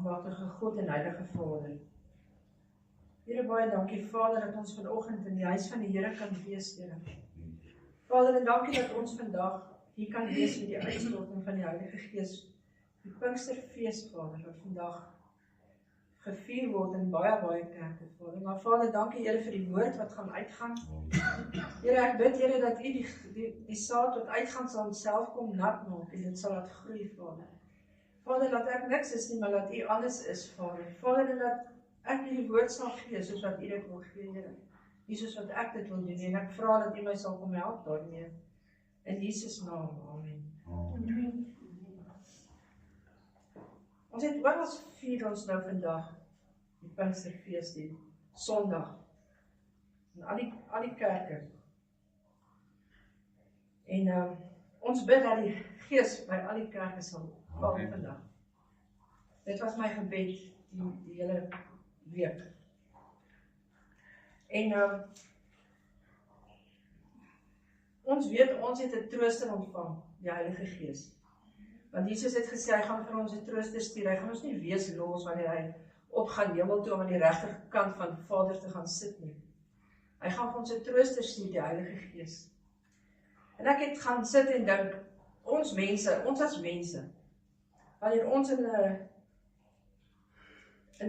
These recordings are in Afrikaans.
Almagtige God en Heilige Vader. Here, baie dankie Vader dat ons vanoggend in die huis van die Here kan wees, Here. Vader, en dankie dat ons vandag hier kan wees met die uitstorting van die Heilige Gees. Die Pinksterfees, Vader, wat vandag gevier word in baie kerke, Vader. Maar Vader, dankie Here vir die woord wat gaan uitgaan. Here, ek bid Here dat U die saad wat uitgaan sal self kom nat maak en dit sal laat groei, Vader. Vader, dat ek niks is nie, maar dat U alles is, Vader. Vader, en dat ek die woord sal gee, soos wat U dit wil gee, Here. Nie soos wat ek dit wil doen, en ek vra dat U my sal kom help daarmee. In Jesus naam, amen. Amen. Ons het oral vier ons nou vandag, die Pinksterfees, die Sondag, in al die kerke. En ons bid dat die Gees by al die kerke sal val vandag. Dit was my gebed die hele week. En ons weet, ons het 'n trooster ontvang, die Heilige Gees. Want Jesus het gesê, hy gaan vir ons 'n trooster stuur, hy gaan ons nie wees los wanneer hy opgaan hemel toe om aan die regterkant van Vader te gaan sit nie. Hy gaan vir ons 'n trooster stuur, die Heilige Gees. En ek het gaan sit en dink, ons as mense, wanneer ons in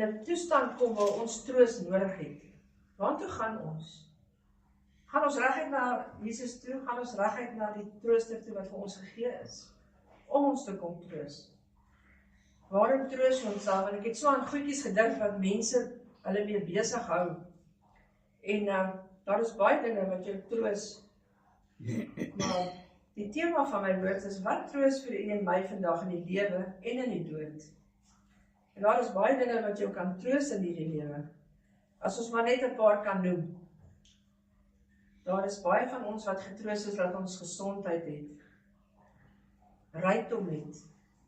'n toestand kom waar ons troos nodig het, waartoe gaan ons? Gaan ons reguit na Jesus toe, gaan ons reguit na die trooster toe wat vir ons gegee is, om ons te kom troos. Waarom troos ons self? Want ek het so aan goedjies gedink wat mense hulle mee besig hou. En daar is baie dinge wat jou troos. Maar die tema van my woord is, wat troos vir u en my vandag in die lewe en in die dood? En daar is baie dinge wat jou kan troos in hierdie lewe. As ons maar net 'n paar kan noem. Daar is baie van ons wat getroos is dat ons gesondheid het, rykdom het,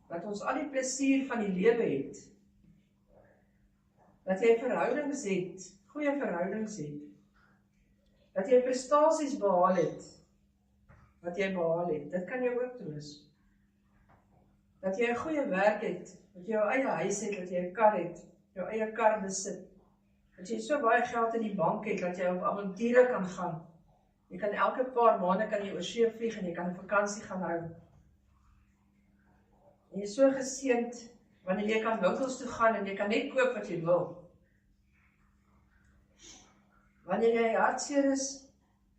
dat ons al die plesier van die lewe het, dat jy verhoudings het, goeie verhoudings het, dat jy prestasies behaal het, wat jy behaal het, dit kan jou ook troos. Dat jy 'n goeie werk het, dat jy jou eie huis het, dat jy 'n kar het, jou eie kar besit, dat jy so baie geld in die bank het, dat jy op avonture kan gaan. Jy kan elke paar maande kan jy oor see vlieg en jy kan 'n vakansie gaan hou. En jy is so geseënd wanneer jy kan winkels toe gaan en jy kan net koop wat jy wil. Wanneer jy hartseer is,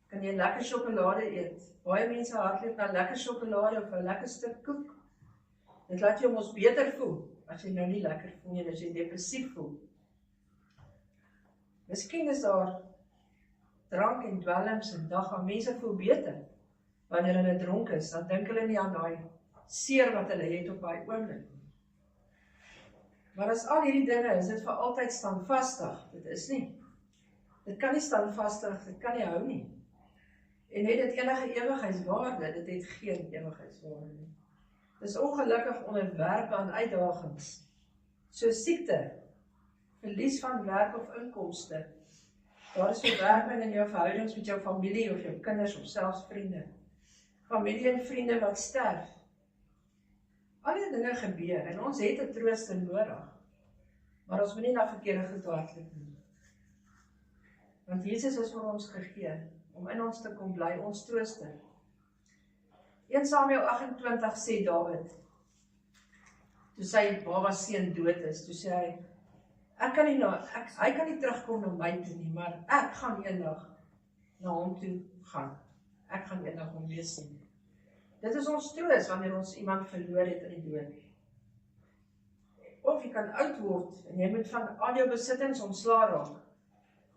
kan jy lekker sjokolade eet. Baie mense hardloop na lekker sjokolade of 'n lekker stuk koek. Dit laat jou mos beter voel, as jy nou nie lekker voel nie, as jy depressief voel. Miskien is daar drank en dwelms en dag waar mense voel beter. Wanneer hulle dronk is, dan dink hulle nie aan daai seer wat hulle het op daai oomblik. Maar as al hierdie dinge is dit vir altyd standvastig, dit is nie. Dit kan nie standvastig, dit kan nie hou nie. En het dit enige ewigheidswaarde, dit het geen ewigheidswaarde nie. Dit is ongelukkig onderwerpe aan uitdagings, so siekte, verlies van werk of inkomste. Daar is verwerping in jou verhoudings met jou familie of jou kinders of selfs vriende. Familie en vriende wat sterf. Al die dinge gebeur en ons het 'n trooster nodig. Maar ons moet nie na verkeerde goed hardloop nie. Want Jesus is vir ons gegee om in ons te kom bly, ons trooster. 1 Samuel 28 sê Dawid, toe sy baba seun dood is, toe sê hy, hy kan nie terugkom na my toe nie, maar ek gaan eendag na hom toe gaan. Ek gaan eendag hom weer sien. Dit is ons troos wanneer ons iemand verloor het in die dood. Of jy kan oud word en jy moet van al jou besittings ontslae raak.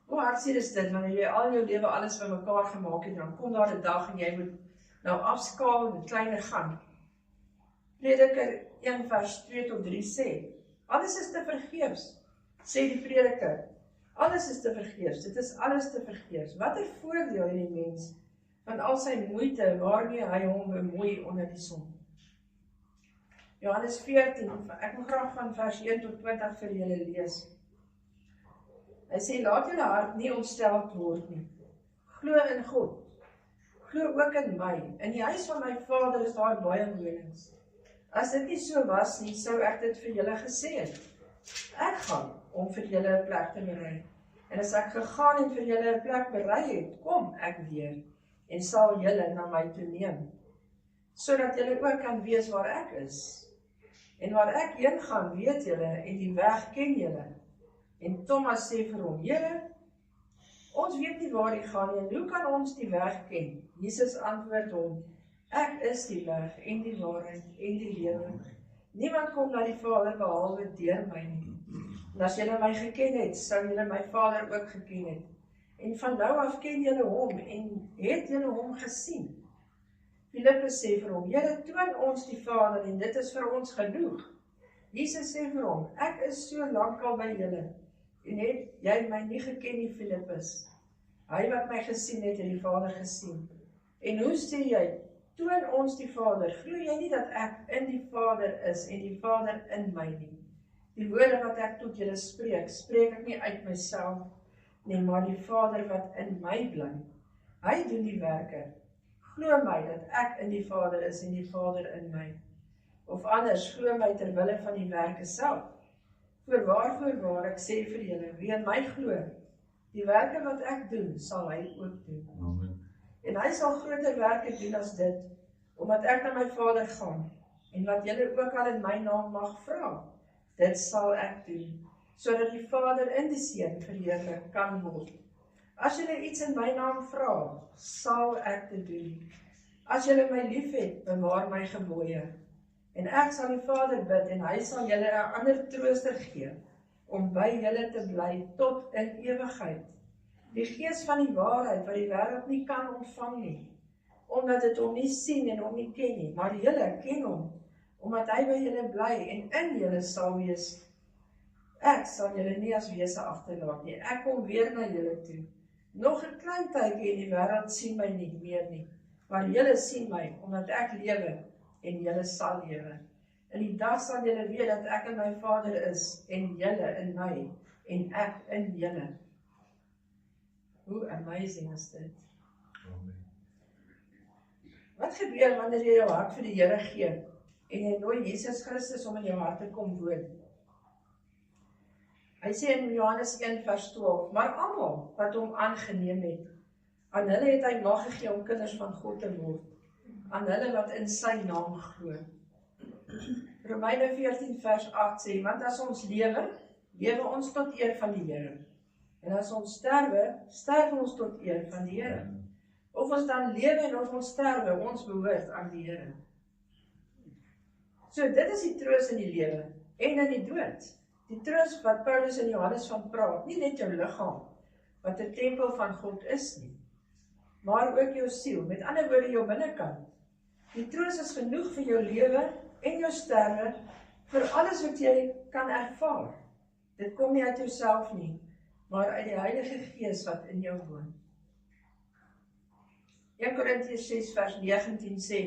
Hoe hartseer is dit wanneer jy al jou lewe alles bymekaar gemaak het, dan kom daar 'n dag en jy moet nou afskaal en kleiner gaan. Prediker 1 vers 2 tot 3 sê, alles is te vergeefs, sê die prediker. Alles is te vergeefs, dit is alles te vergeefs. Wat 'n voordeel het die mens van al sy moeite waarmee hy hom bemoei onder die son. Johannes 14, ek wil graag van vers 1 tot 20 vir julle lees. Hy sê, laat julle hart nie ontsteld word nie. Glo in God. Glo ook in my. In die huis van my Vader is daar baie wonings. As dit nie so was nie, sou ek dit vir julle gesê het. Ek gaan om vir julle 'n plek te berei. En as ek gegaan en vir julle 'n plek berei het, kom ek weer en sal julle na my toe neem, sodat julle ook kan weet waar ek is. En waar ek heen gaan, weet julle, en die weg ken julle. En Thomas sê vir hom, Here, ons weet nie waar hy gaan nie, en hoe kan ons die weg ken? Jesus antwoord hom, ek is die weg en die waarheid en die lewe. Niemand kom na die Vader behalwe deur my nie. En as julle my geken het, sou julle my Vader ook geken het. En van nou af ken julle hom en het julle hom gesien. Filippus sê vir hom, Here, toon ons die Vader en dit is vir ons genoeg. Jesus sê vir hom, ek is so lank al by julle en het jy my nie geken nie, Filippus. Hy wat my gesien het, het die Vader gesien. En hoe sê jy, toon ons die Vader, glo jy nie dat ek in die Vader is en die Vader in my nie? Die woorde wat ek tot julle spreek, spreek ek nie uit myself nie, maar die Vader wat in my bly. Hy doen die werke. Glo my dat ek in die Vader is en die Vader in my. Of anders, glo my ter wille van die werke self. Voorwaar, ek sê vir julle, wie in my glo, die werke wat ek doen, sal hy ook doen. Amen. En hy sal groter werke doen as dit, omdat ek na my Vader gaan, en wat julle ook al in my naam mag vra, dit sal ek doen, sodat die Vader in die Seun verheerlik kan word. As julle iets in my naam vra, sal ek dit doen. As julle my liefhet, bewaar my gebooie. En ek sal die Vader bid, en hy sal julle 'n ander trooster gee, om by julle te bly tot in ewigheid. Die Gees van die waarheid, wat die wêreld nie kan ontvang nie, omdat dit hom nie sien en hom nie ken nie, maar julle ken hom, omdat hy by julle bly en in julle sal wees. Ek sal julle nie as wese agterlaat nie, ek kom weer na julle toe. Nog 'n klein tydjie en die wêreld sien my nie meer nie, maar julle sien my, omdat ek lewe en julle sal lewe. In die dag sal julle weet dat ek in my Vader is en julle in my en ek in julle. Hoe amazing is dit? Wat gebeur wanneer jy jou hart vir die Here gee en jy nooi Jesus Christus om in jou hart te kom woon? Hy sê in Johannes 1 vers 12, maar almal wat hom aangeneem het, aan hulle het hy mag gegee om kinders van God te word, aan hulle wat in sy naam glo. Romeine 14 vers 8 sê, want as ons lewe, lewe ons tot eer van die Here. En as ons sterwe, sterwe ons tot eer van die Here. Of ons dan lewe en of ons sterwe, ons behoort aan die Here. So dit is die troos in die lewe en in die dood. Die troos wat Paulus en Johannes van praat, nie net jou liggaam, wat 'n tempel van God is nie, maar ook jou siel, met ander woorde jou binnekant. Die troos is genoeg vir jou lewe en jou sterwe, vir alles wat jy kan ervaar. Dit kom nie uit jouself nie, maar uit die Heilige Gees wat in jou woon. 1 Korintiërs 6 vers 19 sê,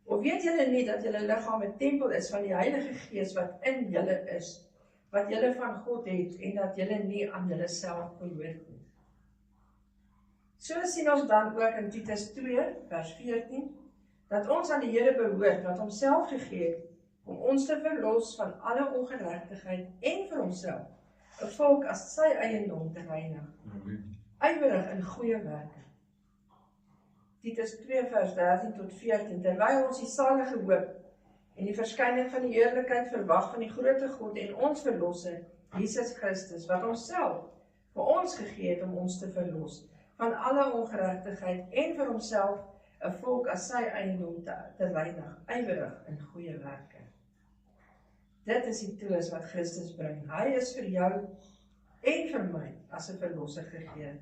of weet julle nie dat julle liggaam 'n tempel is van die Heilige Gees wat in julle is, wat julle van God het, en dat julle nie aan julle self behoort nie. So sien ons dan ook in Titus 2 vers 14, dat ons aan die Here behoort, wat homself gegee het, om ons te verlos van alle ongeregtigheid en vir homself, 'n volk as sy eiendom te reinig, ywerig in goeie werke. Titus 2 vers 13 tot 14, terwyl ons die salige hoop en die verskyning van die heerlikheid verwag van die groote God en ons verlosser, Jesus Christus, wat homself vir ons gegee het om ons te verlos, van alle ongeregtigheid en vir homself 'n volk as sy eiendom te reinig, ywerig in goeie werke. Dit is die troos wat Christus bring. Hy is vir jou en vir my as 'n verlosser gegee.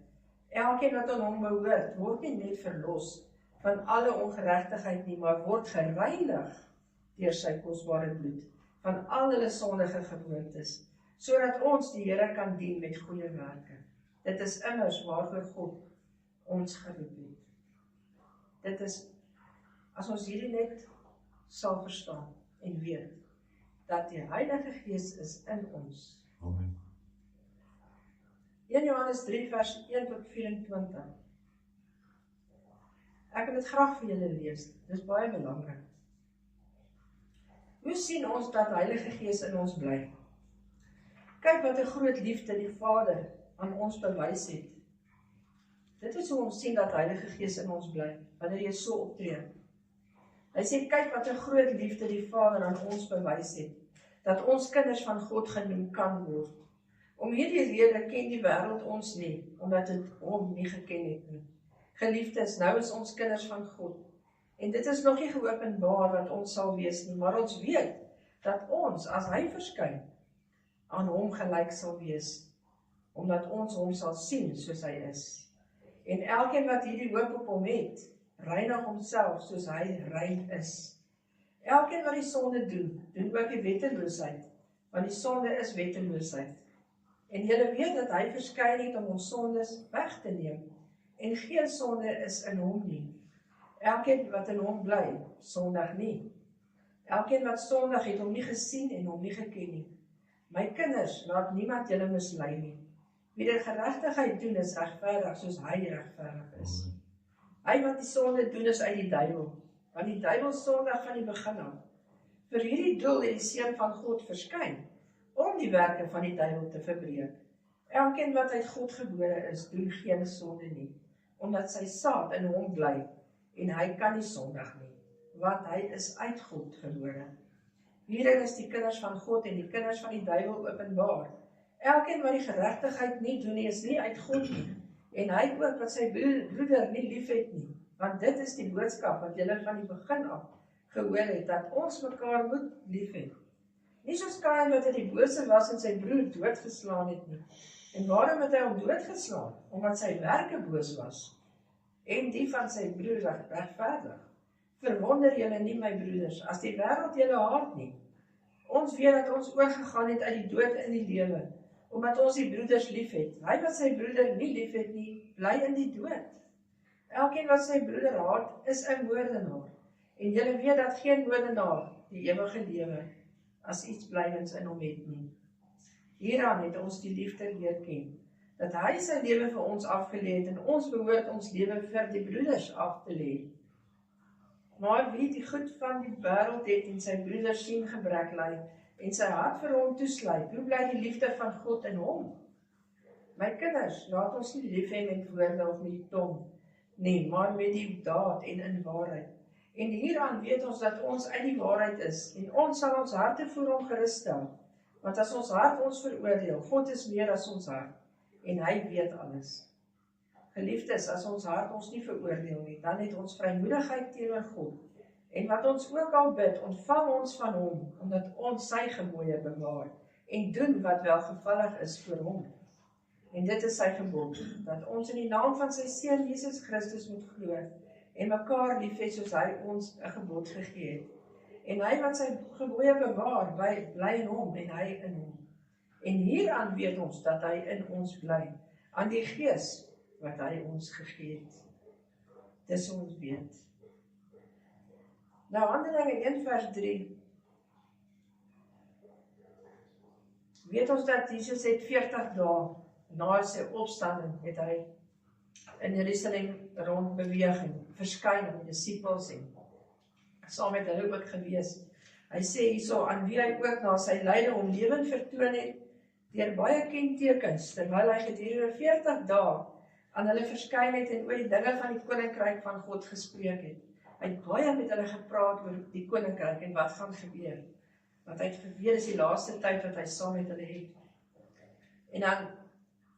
Elkeen wat aan hom behoort, word nie net verlos van alle ongeregtigheid nie, maar word gereinig deur sy kosbare bloed van al hulle sondige gewoontes, sodat ons die Here kan dien met goeie werke. Dit is immers waarvoor God ons geroep het. Dit is, as ons hierdie net sal verstaan en weet, dat die Heilige Gees is in ons. Amen. 1 Johannes 3 vers 1 tot 24. Ek wil dit graag vir julle lees, dit is baie belangrik. Hoe sien ons dat die Heilige Gees in ons bly? Kyk wat 'n groot liefde die Vader aan ons bewys het. Dit is hoe ons sien dat Heilige Gees in ons bly, wanneer jy so optree. Hy sê, kyk wat 'n groot liefde die Vader aan ons bewys het, dat ons kinders van God genoem kan word. Om hierdie rede ken die wêreld ons nie, omdat dit hom nie geken het nie. Geliefdes, nou is ons kinders van God. En dit is nog nie geopenbaar wat ons sal wees nie, maar ons weet dat ons, as hy verskyn, aan hom gelyk sal wees, omdat ons hom sal sien soos hy is. En elkeen wat hierdie hoop op hom het, reinig homself soos hy rein is. Elkeen wat die sonde doen ook die wetteloosheid, want die sonde is wetteloosheid. En julle weet dat hy verskyn het om ons sondes weg te neem, en geen sonde is in hom nie. Elkeen wat in hom bly, sondig nie. Elkeen wat sondig het hom nie gesien en hom nie geken nie. My kinders, laat niemand julle mislei nie. Wie die geregtigheid doen is regverdig soos hy regverdig is. Hy wat die sonde doen is uit die duiwel, want die duiwel sondig van die begin af. Vir hierdie doel het die Seun van God verskyn, om die werke van die duiwel te verbreek. Elkeen wat uit God gebore is, doen geen sonde nie, omdat sy saad in hom bly, en hy kan nie sondig nie, want hy is uit God gebore. Hierin is die kinders van God en die kinders van die duiwel openbaar. Elkeen wat die geregtigheid nie doen nie, is nie uit God nie, en hy ook wat sy broeder nie lief het nie, want dit is die boodskap wat julle van die begin af gehoor het, dat ons mekaar moet lief hê. Nie soos Kain wat hy die bose was en sy broer doodgeslaan het nie. En waarom het hy hom doodgeslaan? Omdat sy werke boos was, en die van sy broer regverdig. Verwonder julle nie, my broeders, as die wêreld julle haat nie. Ons weet dat ons oorgegaan het uit die dood in die lewe, omdat ons die broeders lief het. Hy wat sy broeder nie lief het nie, bly in die dood. Elkeen wat sy broeder haat, is 'n moordenaar. En julle weet dat geen moordenaar die ewige lewe as iets blywends in hom het nie. Hieraan het ons die liefde leer ken, dat hy sy lewe vir ons afgelê het en ons behoort ons lewe vir die broeders af te lê. Maar wie die goed van die wêreld het en sy broeders sien gebrek ly en sy hart vir hom toesluit, hoe bly die liefde van God in hom? My kinders, laat ons nie lief hê met woorde of met die tong, nee, maar met die daad en in waarheid. En hieraan weet ons dat ons uit die waarheid is, en ons sal ons harte voor hom gerus stel, want as ons hart ons veroordeel, God is meer as ons hart, en hy weet alles. Geliefdes, as ons hart ons nie veroordeel nie, dan het ons vrymoedigheid teenoor God, en wat ons ook al bid, ontvang ons van hom, omdat ons sy gebooie bewaar, en doen wat welgevallig is vir hom. En dit is sy gebod, dat ons in die naam van sy Seun Jesus Christus moet glo, en mekaar lief hê soos hy ons 'n gebod gegee het. En hy wat sy gebooie bewaar, bly in hom en hy in hom. En hieraan weet ons dat hy in ons bly, aan die Gees wat hy ons gegee het. Dis ons weet. Nou Handelinge 1 vers 3. Weet ons dat Jesus het 40 dae na sy opstanding het hy in Jerusalem rondbeweeg en verskyn aan die disippels en saam met hulle ook gewees. Hy sê hierso, aan wie hy ook na sy lyde hom lewend vertoon het, deur baie kentekens, terwyl hy gedurende 40 dae aan hulle verskyn het en oor die dinge van die koninkryk van God gespreek het. Hy het baie met hulle gepraat oor die koninkryk en wat gaan gebeur. Want hy het geweet is die laaste tyd wat hy saam met hulle het. En dan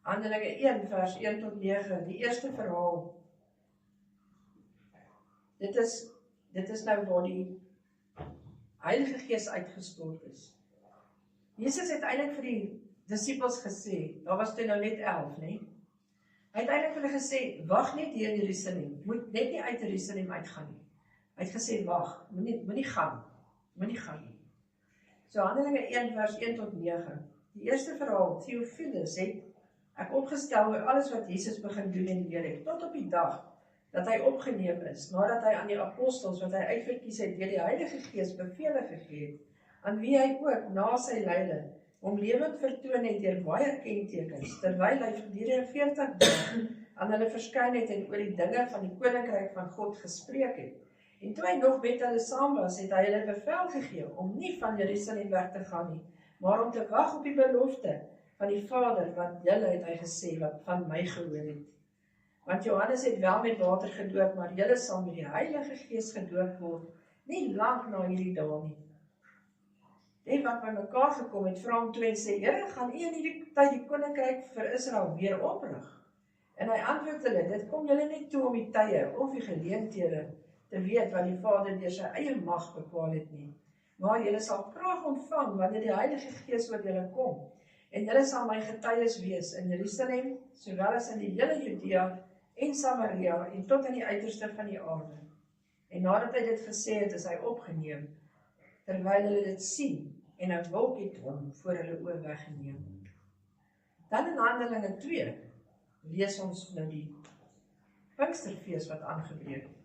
Handelinge 1 vers 1 tot 9, die eerste verhaal. Dit is nou waar die Heilige Gees uitgestort is. Jesus het eintlik vir die disippels gesê, daar was toe nou net 11, nee? Hy het eintlik vir hulle gesê, wag net hier in Jerusalem, moet net nie uit Jerusalem uitgaan nie. Hy het gesê, wag, moenie gaan nie. So Handelinge 1 vers 1 tot 9. Die eerste verhaal, Theophilus, het ek opgestel oor alles wat Jesus begin doen en leer het, tot op die dag dat hy opgeneem is, nadat hy aan die apostels wat hy uitverkies het, deur die Heilige Gees bevele gegee het, aan wie hy ook na sy lyde hom lewend vertoon het deur baie kentekens, terwyl hy gedurende 40 dae aan hulle verskyn het en oor die dinge van die koninkryk van God gespreek het. En toe hy nog met hulle saam was, het hy hulle bevel gegee om nie van Jerusalem weg te gaan nie, maar om te wag op die belofte van die Vader, wat julle het hy gesê, wat van my gehoor het. Want Johannes het wel met water gedoop, maar julle sal met die Heilige Gees gedoop word, nie lank na hierdie dae nie. Die wat by mekaar gekom het, vra hom toe en sê, Here, gaan u in hierdie tyd die koninkryk vir Israel weer oprig? En hy antwoord hulle, dit kom julle nie toe om die tye of die geleenthede te weet wat die Vader deur sy eie mag bepaal het nie. Maar julle sal krag ontvang wanneer die Heilige Gees oor julle kom. En julle sal my getuies wees in Jerusalem, sowel as in die hele Judea en Samaria en tot aan die uiterste van die aarde. En nadat hy dit gesê het, is hy opgeneem, terwyl hulle dit sien, en 'n wolk het hom voor hulle oë weggeneem. Dan in Handelinge 2 lees ons nou die Pinksterfees wat aangebreek het.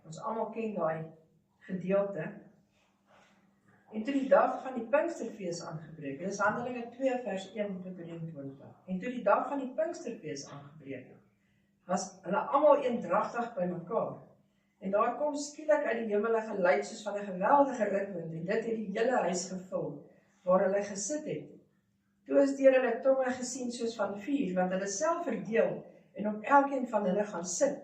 Ons almal ken daai gedeelte. En toe die dag van die Pinksterfees aangebreek het, dis Handelinge 2 vers 1 tot 23. En toe die dag van die Pinksterfees aangebreek het, was hulle almal eendragtig by mekaar. En daar kom skielik uit die hemel 'n geluid soos van 'n geweldige rukwind, en dit het die hele huis gevul waar hulle gesit het. Toe is deur hulle tonge gesien soos van vuur, wat hulle self verdeel en op elkeen van hulle gaan sit.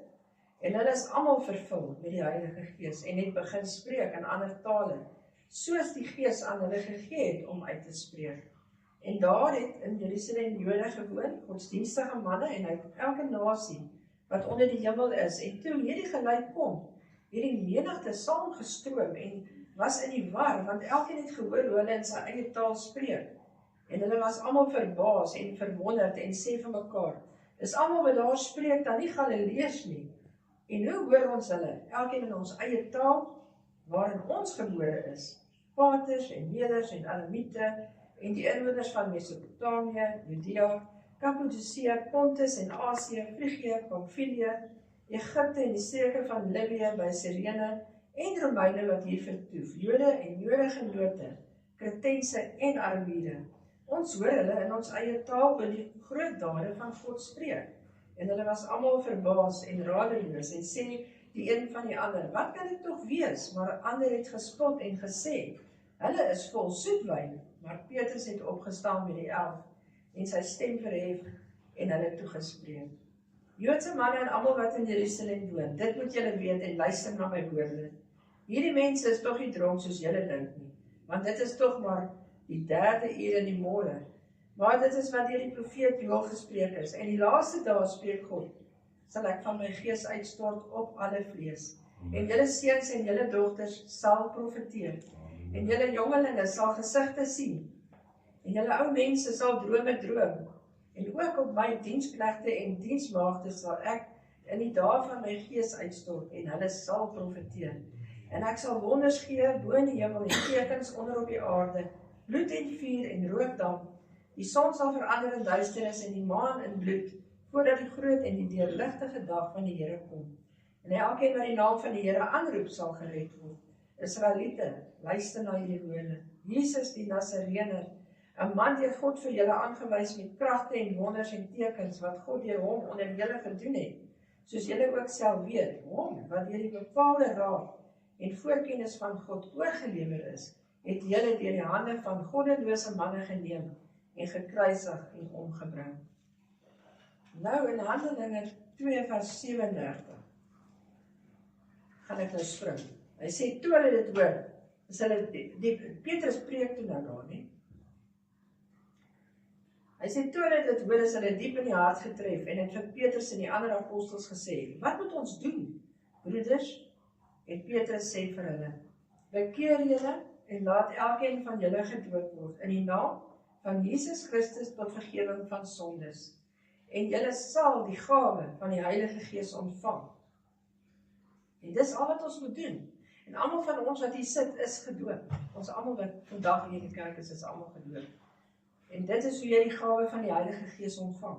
En hulle is almal vervul met die Heilige Gees en het begin spreek in ander tale, soos die Gees aan hulle gegee het om uit te spreek. En daar het in Jerusalem Jode gewoon, godsdienstige manne en uit elke nasie wat onder die hemel is. En toe hierdie geluid kom, hierdie menigte saamgestroom en was in die war, want elkeen het gehoor hoe hulle in sy eie taal spreek. En hulle was almal verbaas en verwonderd en sê vir mekaar, is almal wat daar spreek dan nie Galileërs nie? En hoe hoor ons hulle, elkeen in ons eie taal, waarin ons gebore is, Paters en Meders en Elamite, en die inwoners van Mesopotamië, Judea, Kappadosie, Pontus en Asië, Frigië, Pamfilië, Egipte en die streke van Libië by Sirene, en Romeine wat hier vertoef, Jode en Jodegenote, Kretense en Arabiere. Ons hoor hulle in ons eie taal oor die groot dade van God spreek. En hulle was almal verbaas en radeloos en sê die een van die ander, wat kan dit tog wees? Maar ander het gespot en gesê, hulle is vol soetwyn. Maar Petrus het opgestaan met die 11 en sy stem verhef en hulle toegespreek. Joodse manne en almal wat in Jerusalem woon, dit moet julle weet en luister na my woorde. Hierdie mense is tog nie dronk soos julle dink nie, want dit is tog maar die 3de uur in die môre. Maar dit is wat deur die profeet Joël gespreek is. En die laaste dae spreek God, sal ek van my gees uitstort op alle vlees. En julle seuns en julle dogters sal profeteer. En julle jongelinge sal gesigte sien. En julle ou mense sal drome droom. En ook op my diensknegte en diensmaagde sal ek in die dae van my gees uitstort en hulle sal profeteer. En ek sal wonders gee bo in die hemel en tekens onder op die aarde, bloed en vuur en rookdamp. Die son sal verander in duisternis en die maan in bloed, voordat die groot en die deurligtige dag van die Here kom. En elkeen wat die naam van die Here aanroep sal gered word. Israeliete, luister na hierdie woorde. Jesus die Nasareëner, 'n man deur God vir julle aangewys met kragte en wonders en tekens wat God deur hom onder julle gedoen het. Soos julle ook self weet, hom wat deur die bepaalde raad en voorkennis van God oorgelewer is, het julle deur die hande van goddelose manne geneem en gekruisig en omgebring. Nou in Handelinge 2 vers 37 gaan ek nou spring. Hy sê, toe hulle dit hoor, is hulle, Petrus preek toe nou daar, nie? Hy sê, toe hulle dit hoor, is hulle diep in die hart getref, en het vir Petrus en die ander apostels gesê, wat moet ons doen, broeders? En Petrus sê vir hulle, bekeer julle en laat elkeen van julle gedoop word, in die naam van Jesus Christus tot vergewing van sondes, en julle sal die gawe van die Heilige Gees ontvang. En dis al wat ons moet doen. En almal van ons wat hier sit is gedoop. Ons almal wat vandag hier in die kerk is almal gedoop. En dit is hoe jy die gawe van die Heilige Gees ontvang.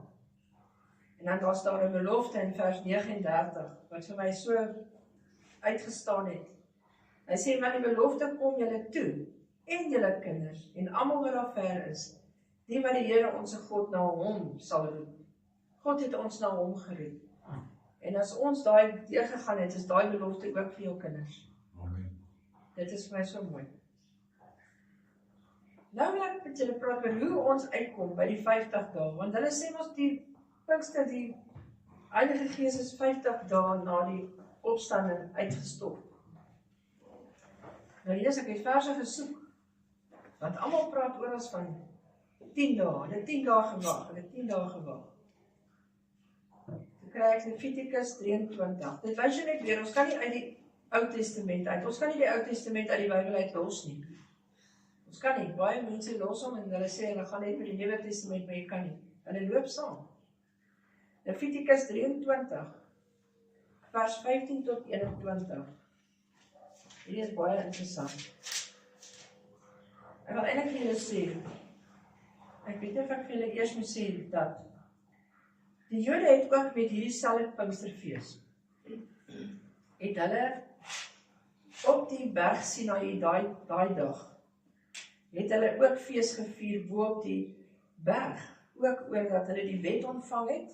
En dan was daar 'n belofte in vers 39, wat vir my so uitgestaan het. Hy sê, want die belofte kom julle toe, en julle kinders, en almal wat daar ver is, die wat die Here onze God na hom sal roep. God het ons na hom geroep. En as ons daai deurgegaan het, is daai belofte ook vir jou kinders. Amen. Dit is vir my so mooi. Nou wil ek met julle praat oor hoe ons uitkom by die 50 dae, want hulle sê ons die Pinkster, die Heilige Gees is 50 dae na die opstanding uitgestort. Nou hier is ek het verse gesoek, want almal praat oor ons van 10 dae, hulle 10 dae gewag, hulle 10 dae gewag. Dan kry ek Levitikus 23, dit wys jy net weer, ons kan nie uit die Ou Testament uit, ons kan nie die Ou Testament uit die Bybel uit los nie. Ons kan nie, baie mense los hom en hulle sê, hulle gaan net met die Nuwe Testament, maar jy kan nie, hulle loop saam. Levitikus 23, vers 15 tot 21. Hierdie is baie interessant. Ek wil eintlik vir julle sê, ek weet nie of ek vir julle eers moet sê dat die Jode het ook met hierdie selfde Pinksterfees, het hulle op die berg Sinaï daai dag, het hulle ook fees gevier bo op die berg, ook oor dat hulle die wet ontvang het,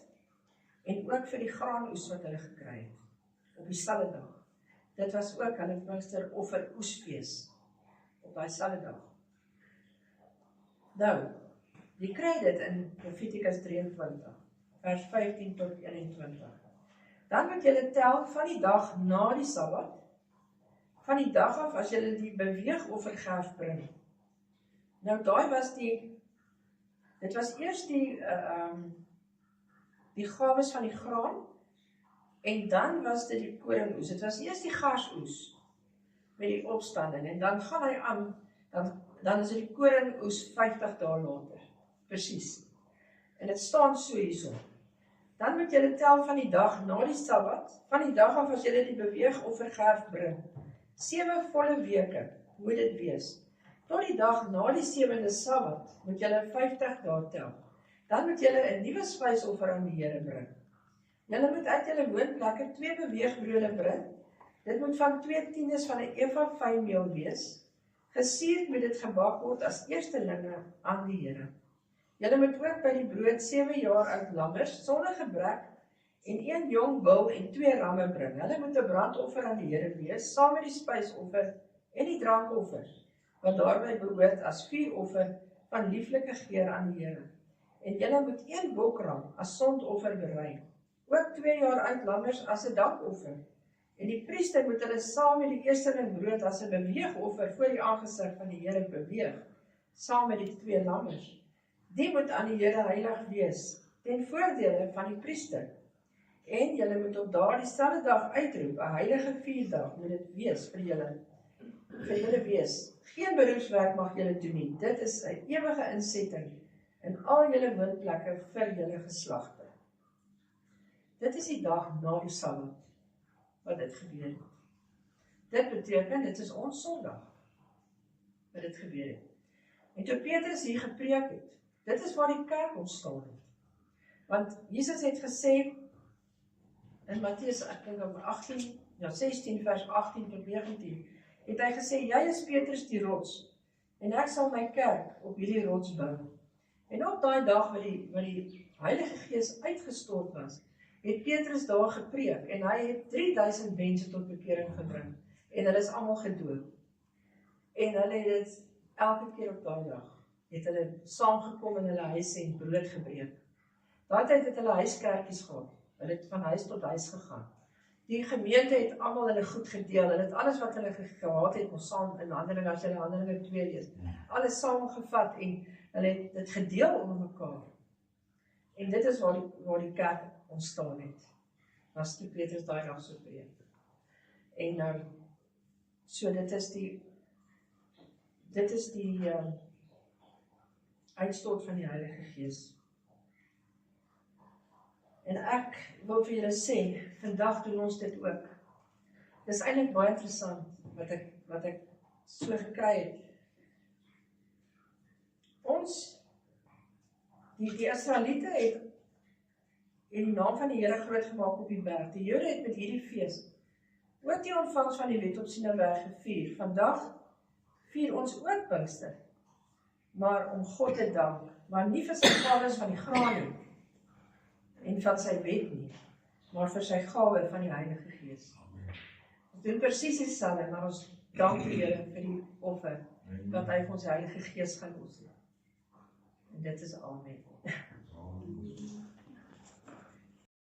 en ook vir die graanoes wat hulle gekry het, op dieselfde dag. Dit was ook hulle Pinkster offer oesfees, op dieselfde dag. Nou, jy kry dit in Levitikus 23, vers 15 tot 21. Dan moet julle tel van die dag na die Sabbat, van die dag af as julle die beweegoffergaaf bring. Nou daai was dit was eers die gawes van die graan, en dan was dit die koringoes. Dit was eers die garsoes met die opstanding, en dan gaan hy aan, dan is dit die koringoes 50 dae later. Presies. En dit staan so hierso. Dan moet julle tel van die dag na die Sabbat, van die dag af as julle die beweegoffergaaf bring. 7 volle weke moet dit wees. Tot die dag na die 7de Sabbat moet julle 50 dae tel. Dan moet julle 'n nuwe spysoffer aan die Here bring. Julle moet uit julle woonplekke 2 beweegbrode bring. Dit moet van 2/10 van 'n eva fynmeel wees. Gesuur moet dit gebak word as eerstelinge aan die Here. Julle moet ook by die brood 7 jaar oud lammers sonder gebrek en 1 jong bul en 2 ramme bring. Hulle moet 'n brandoffer aan die Here wees, saam met die spysoffer en die drankoffer, wat daarby behoort as vuuroffer van lieflike geur aan die Here. En julle moet 1 bokram as sondoffer berei, ook 2 jaar oud lammers as 'n dankoffer. En die priester moet hulle saam met die eersteling brood as 'n beweegoffer voor die aangesig van die Here beweeg, saam met die 2 lammers. Die moet aan die Here heilig wees, ten voordele van die priester. En julle moet op daardie selfde dag uitroep, 'n heilige vierdag moet dit wees vir julle wees. Geen beroepswerk mag julle doen nie. Dit is 'n ewige insetting in al julle woonplekke vir julle geslagte. Dit is die dag na die Sabbat wat dit gebeur het. Dit beteken, dit is ons Sondag wat dit gebeur het. En toe Petrus hier gepreek het, dit is waar die kerk ontstaan het. Want Jesus het gesê, in Matteus, ek dink op 16 vers 18 tot 19, het hy gesê, jy is Petrus die rots, en ek sal my kerk op hierdie rots bou. En op daai dag wat die Heilige Gees uitgestort was, het Petrus daar gepreek, en hy het 3000 mense tot bekering gebring, en hulle is almal gedoop. En hulle het dit elke keer op daai dag, het hulle saamgekom in hulle huise en brood gebreek. Daai tyd het hulle huiskerkies gehad, hulle het van huis tot huis gegaan. Die gemeente het almal hulle goed gedeel, hulle het alles wat hulle gehad het, ons saam in Handelinge, as julle Handelinge 2 lees, alles saamgevat en hulle het dit gedeel onder mekaar. En dit is waar die kerk ontstaan het, was toe Petrus daai dag so preek. En so dit is die uitstort van die Heilige Gees. En ek wil vir julle sê, vandag doen ons dit ook. Dit is eintlik baie interessant wat ek so gekry het. Die Israeliete het die naam van die Here groot gemaak op die berg. Die Jode het met hierdie fees ook die ontvangs van die wet op Sinaï gevier. Vandag vier ons ook Pinkster, maar om God te dank, maar nie vir sy gawes van die graan nie, en van sy wet nie, maar vir sy gawe van die Heilige Gees. Ons doen presies dieselfde, maar ons dank die Here vir die offer wat hy vir ons Heilige Gees gaan los. En dit is amen.